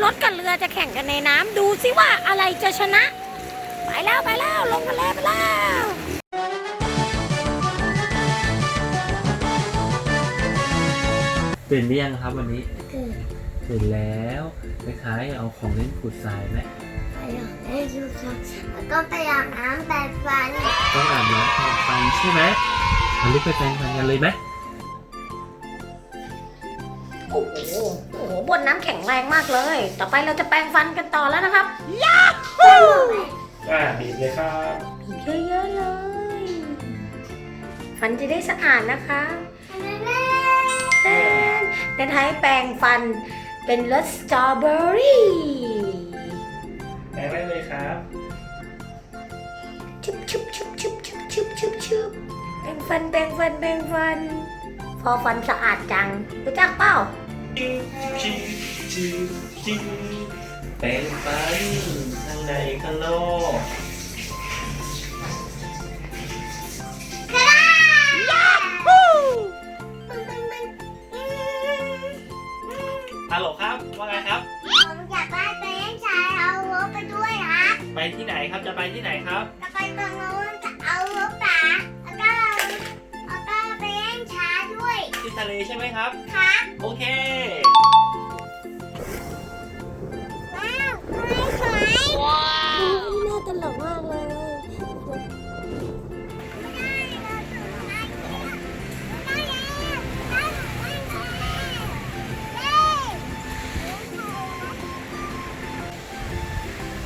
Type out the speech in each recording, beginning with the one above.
รถกับเรือจะแข่งกันในน้ำดูสิว่าอะไรจะชนะไปแล้วไปแล้วลงทะเลไปแล้วตื่นหรือยังครับวันนี้ตื่นแล้วคล้ายๆเอาของเล่นขุดทรายไหมไปอาบน้ำแล้วก็ไปอาบน้ำแปรงฟันต้องอาบน้ำแปรงฟันใช่ไหมเราลุกไปแปรงฟันกันเลยไหมโอ้โหบนน้ำแข็งแรงมากเลยต่อไปเราจะแปรงฟันกันต่อแล้วนะครับยาฮูบีบเลยครับบีบเยอะๆเลยฟันจะได้สะอาดนะคะแต่ท้ายแปรงฟันเป็นรสสตรอเบอรี่แปรงได้เลยครับชุบชุบชุบชุบชุบชุบชุบชุบแปรงฟันแปรงฟันแปรงฟันพอฟันสะอาดจังรู้จักเปล่าแปรงฟันข้างในข้างนอกฮัลโหลครับว่าไงครับผมอยากได้ไปเล่นชายเอารถไปด้วยนะไปที่ไหนครับจะไปที่ไหนครับจะไปตรงนู้นจะเอารถป๋าแล้วก็ไปเล่นช้าด้วยที่ทะเลใช่ไหมครับค่ะโอเคว้าวสวยว้าวน่าตลกมากเลย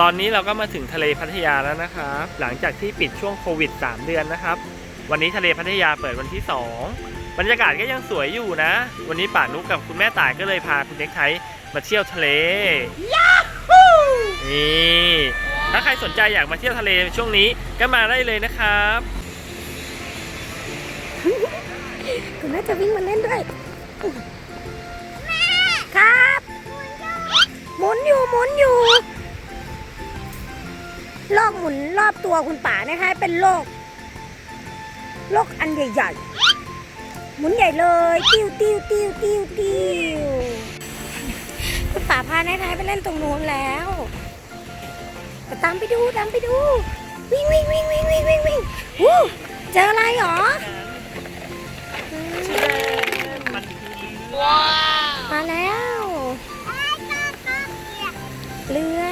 ตอนนี้เราก็มาถึงทะเลพัทยาแล้วนะครับหลังจากที่ปิดช่วงโควิด3 เดือนนะครับวันนี้ทะเลพัทยาเปิดวันที่2บรรยากาศก็ยังสวยอยู่นะวันนี้ป่านุกกับคุณแม่ต่ายก็เลยพาคุณเด็กไทยมาเที่ยวทะเลนี่ถ้าใครสนใจอยากมาเที่ยวทะเลช่วงนี้ก็มาได้เลยนะครับคุณแม่จะวิ่งมาเล่นด้วยครับหมุนอยู่โลกหมุนรอบตัวคุณป๋านะคะเป็นโลกอันใหญ่ๆหมุนใหญ่เลยติ้วคุณป๋าพานายไทยไปเล่นตรงนู้นแล้วตามไปดูวิ่งวู้เจออะไรหรอว้าวมาแล้วเรือ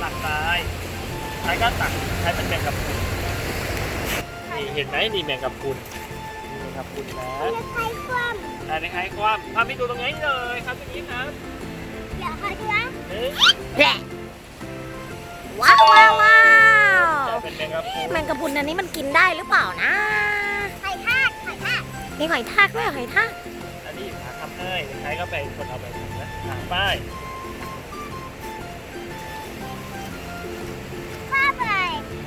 ตักทรายใช้ก็ตักใช้เป็นแมงกะพรุนนี่เห็นไหมนี่แมงกะพรุนแมงกะพรุนนะใครคว่แต่ในใครความพาไปดูตรงนี้เลยครับตรงนี้ครับเดี๋ยวใครคว่แหละว้าวเป็นแมงกะพรุนแมงกะพรุนอันนี้มันกินได้หรือเปล่านะไข่ทากมีหอยทากด้วยหอยทากอันนี้หาทำให้ใครก็ไปคนเอาไปทำนะหาป้าย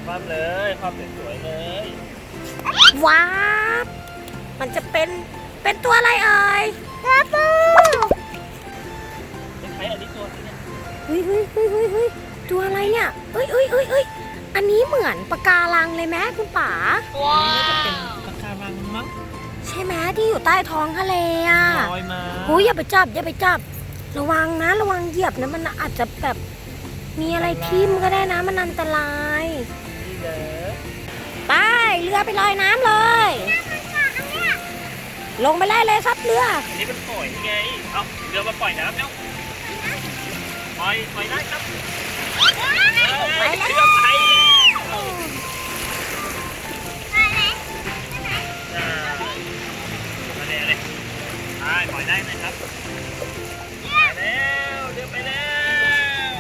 ความเลยความสวยเลย ว้าว มันจะเป็นตัวอะไรเอ่ยตัวปู เป็นใครอันนี้ตัวนี้เนี่ยเฮ้ยตัวอะไรเนี่ยเอ้ยอันนี้เหมือนปะการังเลยไหมคุณป๋าว้าวน่าจะเป็นปะการังมั้งใช่ไหมที่อยู่ใต้ท้องทะเลอ่ะลอยมาอย่าไปจับระวังนะระวังเหยียบนะมันอาจจะแบบมีอะไรทิ่มก็ได้นะมันอันตรายไปเรือไปลอยน้ำเลยลงไปเลยครับเรืออันนี้เป็นปล่อยไงเอาเรือมาปล่อยน้ำเนาะปล่อยได้ครับไปแล้วมาเลยปล่อยได้ไหมครับไปแล้วเรือไปแล้ว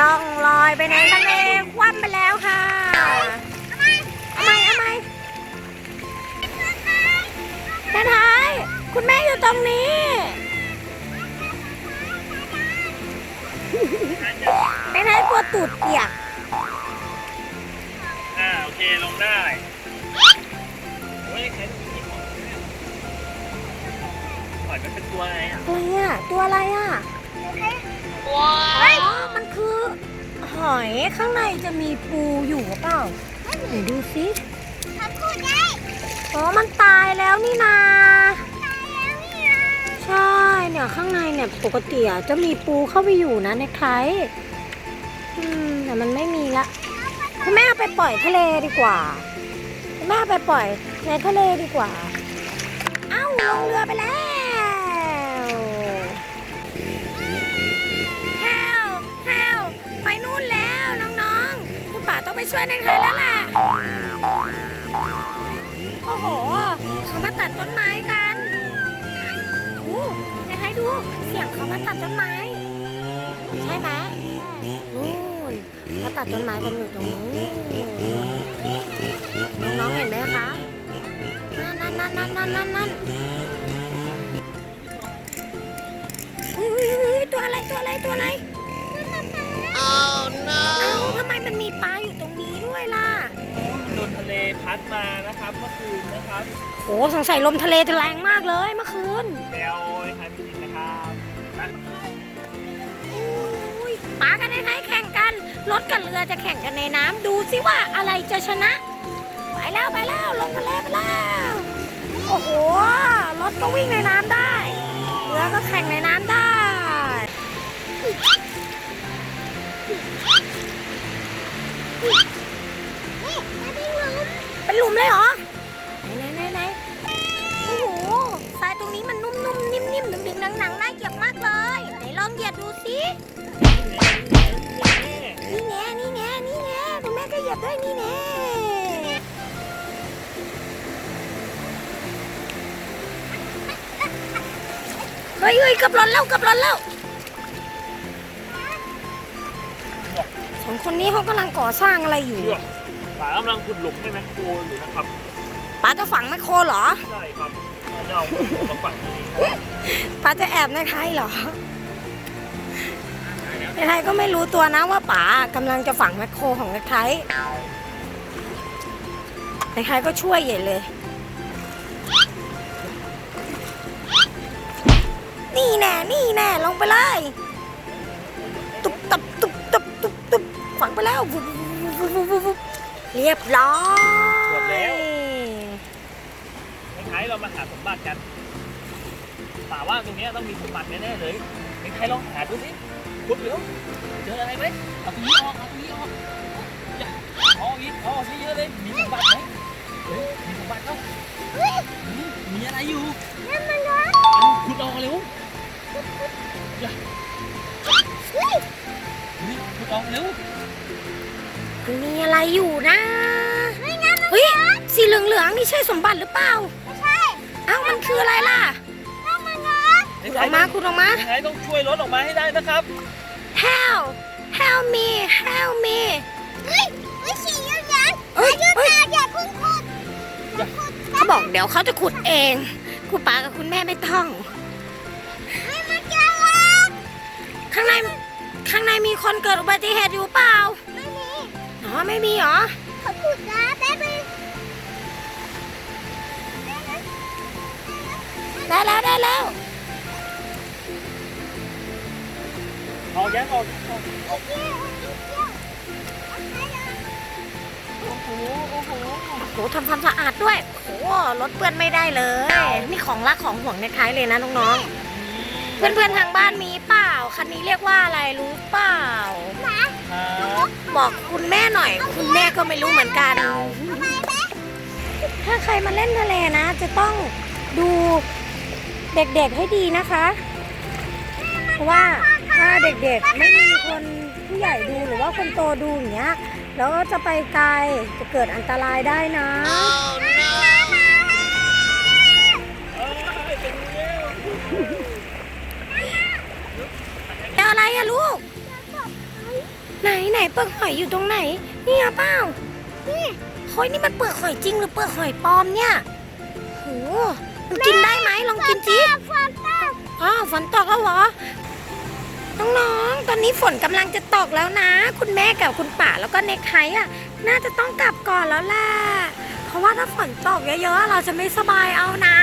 ล่องลอยไปในทะเลคว่ำไปแล้วค่ะเอาไหมท้ายคุณแม่อยู่ตรงนี้ท้ายกลัวตูดเปียกโอเคลงได้เฮ้ยใครปล่อยมันเป็นตัวอะไรอ่ะตัวอะไรอ่ะว้าวมันคือห หอยข้างในจะมีปูอยู่หรือเปล่าไหนดูสิ เขาพูดได้ อ๋อมันตายแล้วนี่นา ตายแล้วนี่นะ ใช่เนี่ยข้างในเนี่ยปกติอะจะมีปูเข้าไปอยู่นะในไคล้แต่มันไม่มีละคุณแม่เอาไปปล่อยทะเลดีกว่าคุณแม่เอาไปปล่อยในทะเลดีกว่าเอ้าลงเรือไปแล้วแฮวไปนู่นแล้วน้องๆคุณป่าต้องไปช่วยในไคล้แล้วล่ะโอ้โหเขามาตัดต้นไม้กันให้ดูเสียงเขามาตัดต้นไม้ใช่ไหมนู่นเขาตัดต้นไม้กันอยู่ตรงนู้นน้องๆเห็นไหมคะนั่นตัวอะไรเอาทำไมมันมีปลาอยู่ตรงนี้ด้วยล่ะ โดนทะเลพัดมานะครับเมื่อคืนนะครับ โอ้สงสัยลมทะเลจะแรงมากเลยเมื่อคืน เดี๋ยวใครไม่กินนะครับนะ อุ้ยปลากันให้แข่งกันรถกับเรือจะแข่งกันในน้ำดูสิว่าอะไรจะชนะไปแล้วลงทะเลไปแล้วโอ้โหรถก็วิ่งในน้ำได้เรือก็แข่งในน้ำได้เป็นหลุมเลยเหรอไหนโอ้โหทรายตรงนี้มันนุ่มๆนิ่มๆดึงๆหนังๆน่าเหยียบมากเลยไหนลองเหยียบดูสินี่แง่คุณแม่ก็เหยียบด้วยนี่แง่เฮ้ยกับหล่นแล้วสองคนนี้เขากำลังก่อสร้างอะไรอยู่ ป๋ากำลังขุดหลุมให้แมคโครอยู่นะครับ ป้าจะฝังแมคโครเหรอ ใช่ครับเราจะเอามาฝังตรงนี้ ป้าจะแอบในไทยเหรอในไทยก็ไม่รู้ตัวนะว่าป๋ากำลังจะฝังแมคโครของในไทยในไทยก็ช่วยใหญ่เลยนี่แน่ลงไปเลยตุบฝังไปแล้วเรียบร้อย หมดแล้วในไทยเรามาหาสมบัติกันป่าว่าตรงนี้ต้องมีสมบัติแน่ๆเลยในไทยลองหาดูสิขุดเร็วเจออะไรไหมเอาตรงนี้ออกเอาอีกเยอะเลยมีสมบัติไหมมีสมบัติก็มีอะไรอยู่ขุดออกเร็วขุดออกเร็ว มีอะไรอยู่นะเฮ้ยสีเหลืองๆนี่ใช่สมบัติหรือเปล่า ไม่ใช่ เอ้ามันคืออะไรล่ะ ถ้ามันนะ ขุดออกมา ในไทยต้องช่วยรถออกมาให้ได้นะครับ help me เฮ้ยฉี่เยอะแยะ เฮ้ย อย่าเพิ่งพูด เขาบอกเดี๋ยวเขาจะขุดเองคุณป๋ากับคุณแม่ไม่ต้อง ไม่มาเจอแล้ว ข้างในมีคนเกิดอุบัติเหตุอยู่เปล่า ไม่มี อ๋อไม่มีเหรอ เขาพูดนะแป๊บนึง ได้แล้ว เอาแยกออก โหทำความสะอาดด้วยโหรถเปื้อนไม่ได้เลยนี่ของรักของห่วงในท้ายเลยนะน้องๆเพื่อนๆทางบ้านมีเปล่าคันนี้เรียกว่าอะไรรู้เปล่าบอกคุณแม่หน่อย คุณแม่ก็ไม่รู้เหมือนกัน ถ้าใครมาเล่นทะเลนะ จะต้องดูเด็กๆให้ดีนะคะ เพราะว่าถ้าเด็กๆไม่มีคนผู้ใหญ่ดูหรือว่าคนโตดูอย่างเงี้ยแล้วก็จะไปไกลจะเกิดอันตรายได้นะเจออะไรอะลูกไหนเปลือกหอยอยู่ตรงไหนนี่อะเปล่านี่เฮ้ยนี่มันเปลือกหอยจริงหรือเปลือกหอยปลอมเนี่ยโหมันกินได้ไหมลองกินสิอ๋อฝนตกแล้วเหรอน้องๆตอนนี้ฝนกำลังจะตกแล้วนะคุณแม่กับคุณป๋าแล้วก็เน็กไทอ่ะน่าจะต้องกลับก่อนแล้วล่ะเพราะว่าถ้าฝนตกเยอะๆเราจะไม่สบายเอานะ